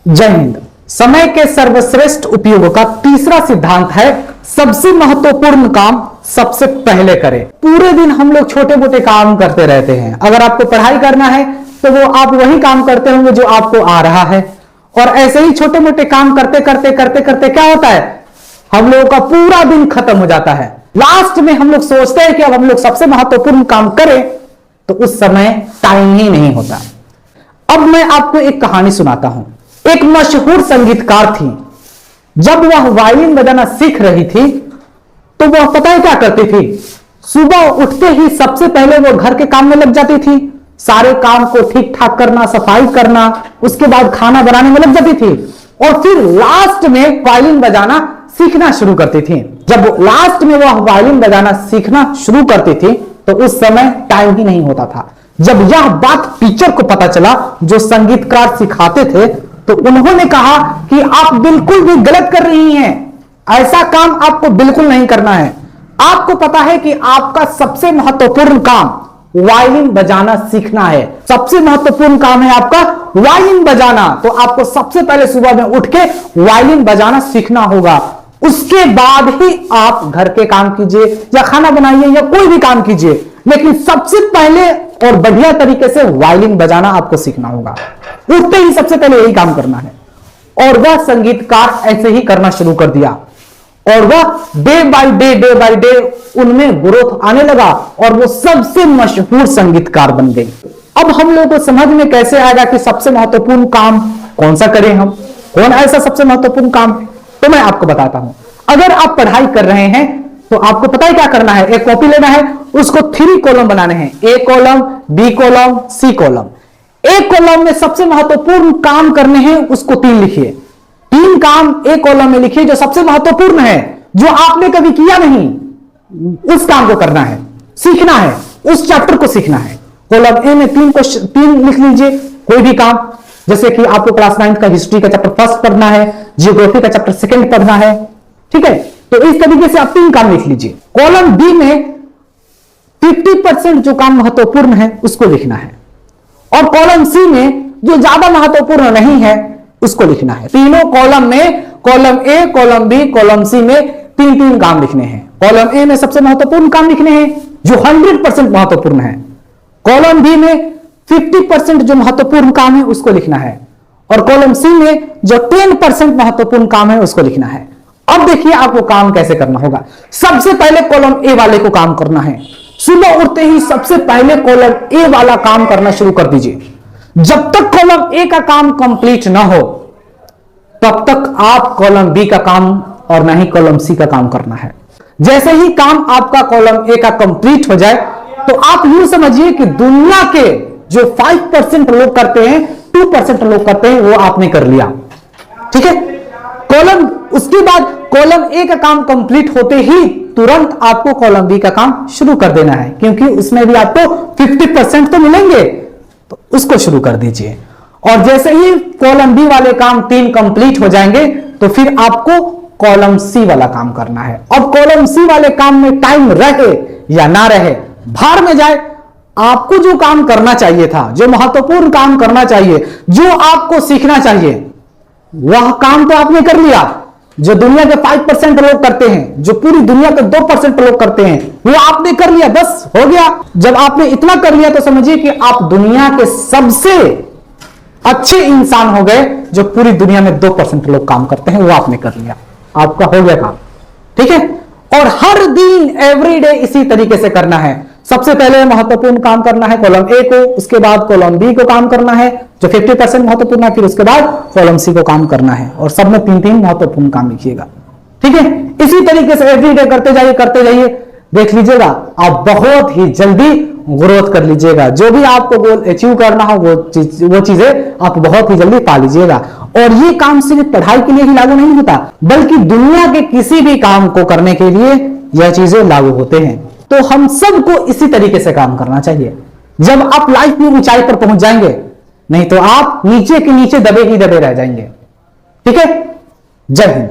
जय हिंद। समय के सर्वश्रेष्ठ उपयोग का तीसरा सिद्धांत है सबसे महत्वपूर्ण काम सबसे पहले करें। पूरे दिन हम लोग छोटे मोटे काम करते रहते हैं। अगर आपको पढ़ाई करना है तो वो आप वही काम करते होंगे जो आपको आ रहा है, और ऐसे ही छोटे मोटे काम करते करते करते करते क्या होता है, हम लोगों का पूरा दिन खत्म हो जाता है। लास्ट में हम लोग सोचते हैं कि अब हम लोग सबसे महत्वपूर्ण काम करें, तो उस समय टाइम ही नहीं होता। अब मैं आपको एक कहानी सुनाता हूं। एक मशहूर संगीतकार थी। जब वह वायलिन बजाना सीख रही थी तो वह पता है क्या करती थी, सुबह उठते ही सबसे पहले वो घर के काम में लग जाती थी। सारे काम को ठीक ठाक करना, सफाई करना, उसके बाद खाना बनाने में लग जाती थी, और फिर लास्ट में वायलिन बजाना सीखना शुरू करती थी। जब लास्ट में वह वायलिन बजाना सीखना शुरू करती थी तो उस समय टाइम ही नहीं होता था। जब यह बात टीचर को पता चला जो संगीतकार सिखाते थे, तो उन्होंने कहा कि आप बिल्कुल भी गलत कर रही हैं, ऐसा काम आपको बिल्कुल नहीं करना है। आपको पता है कि आपका सबसे महत्वपूर्ण काम वायलिन बजाना सीखना है। सबसे महत्वपूर्ण काम है आपका वायलिन बजाना, तो आपको सबसे पहले सुबह में उठ के वायलिन बजाना सीखना होगा। उसके बाद ही आप घर के काम कीजिए या खाना बनाइए या कोई भी काम कीजिए, लेकिन सबसे पहले और बढ़िया तरीके से वायलिन बजाना आपको सीखना होगा। उठते ही सबसे पहले यही काम करना है। और वह संगीतकार ऐसे ही करना शुरू कर दिया, और वह डे बाय डे उनमें ग्रोथ आने लगा और वो सबसे मशहूर संगीतकार बन गई। अब हम लोगों को समझ में कैसे आएगा कि सबसे महत्वपूर्ण काम कौन सा करें हम, कौन ऐसा सबसे महत्वपूर्ण काम, तो मैं आपको बताता हूं। अगर आप पढ़ाई कर रहे हैं तो आपको पता है क्या करना है, एक कॉपी लेना है, उसको 3 कॉलम बनाने हैं, A column, B column, C column. एक कॉलम में सबसे महत्वपूर्ण काम करने हैं, उसको 3 लिखिए। 3 काम एक कॉलम में लिखिए जो सबसे महत्वपूर्ण है, जो आपने कभी किया नहीं, उस काम को करना है, सीखना है, उस चैप्टर को सीखना है। कॉलम ए में 3 लिख लीजिए कोई भी काम, जैसे कि आपको क्लास 9 का हिस्ट्री का चैप्टर फर्स्ट पढ़ना है, जियोग्राफी का चैप्टर सेकंड पढ़ना है, ठीक है। तो इस तरीके से आप 3 काम लिख लीजिए। कॉलम बी में 50% जो काम महत्वपूर्ण है उसको लिखना है, और कॉलम सी में जो ज्यादा महत्वपूर्ण नहीं है उसको लिखना है। तीनों कॉलम में, column A, column B, column C में 3 काम लिखने हैं। कॉलम ए में सबसे महत्वपूर्ण काम लिखने हैं जो 100% महत्वपूर्ण है। कॉलम बी में 50% जो महत्वपूर्ण काम है उसको लिखना है, और कॉलम सी में जो 10% महत्वपूर्ण काम है उसको लिखना है। अब देखिए आपको काम कैसे करना होगा। सबसे पहले कॉलम ए वाले को काम करना है। सुबह उठते ही सबसे पहले कॉलम ए वाला काम करना शुरू कर दीजिए। जब तक कॉलम ए का काम कंप्लीट ना हो तब तक आप कॉलम बी का काम और ना ही कॉलम सी का काम करना है। जैसे ही काम आपका कॉलम ए का कंप्लीट हो जाए तो आप यूं समझिए कि दुनिया के जो 5% लोग करते हैं, 2% लोग करते हैं, वो आपने कर लिया, ठीक है। कॉलम, उसके बाद कॉलम ए का काम कंप्लीट होते ही तुरंत आपको कॉलम बी का काम शुरू कर देना है, क्योंकि उसमें भी आपको 50% तो मिलेंगे, तो उसको शुरू कर दीजिए। और जैसे ही कॉलम बी वाले काम 3 कंप्लीट हो जाएंगे तो फिर आपको कॉलम सी वाला काम करना है। अब कॉलम सी वाले काम में टाइम रहे या ना रहे, भार में जाए, आपको जो काम करना चाहिए था, जो महत्वपूर्ण काम करना चाहिए, जो आपको सीखना चाहिए, वह काम तो आपने कर लिया। जो दुनिया के 5% लोग करते हैं, जो पूरी दुनिया के 2% लोग करते हैं, वो आपने कर लिया, बस हो गया। जब आपने इतना कर लिया तो समझिए कि आप दुनिया के सबसे अच्छे इंसान हो गए। जो पूरी दुनिया में 2% लोग काम करते हैं वो आपने कर लिया, आपका हो गया काम, ठीक है। और हर दिन एवरीडे इसी तरीके से करना है। सबसे पहले महत्वपूर्ण काम करना है कॉलम ए को, उसके बाद कॉलम बी को काम करना है जो 50% महत्वपूर्ण है, फिर उसके बाद कॉलम सी को काम करना है, और सब में 3 महत्वपूर्ण काम लिखिएगा, ठीक है। इसी तरीके से एवरीडे करते जाइए, देख लीजिएगा आप बहुत ही जल्दी ग्रोथ कर लीजिएगा। जो भी आपको गोल अचीव करना हो वो चीजें आप बहुत ही जल्दी पा लीजिएगा। और ये काम सिर्फ पढ़ाई के लिए ही लागू नहीं होता, बल्कि दुनिया के किसी भी काम को करने के लिए यह चीजें लागू होते हैं। तो हम सबको इसी तरीके से काम करना चाहिए, जब आप लाइफ में ऊंचाई पर पहुंच जाएंगे, नहीं तो आप नीचे के नीचे दबे ही दबे रह जाएंगे, ठीक है। जय हिंद।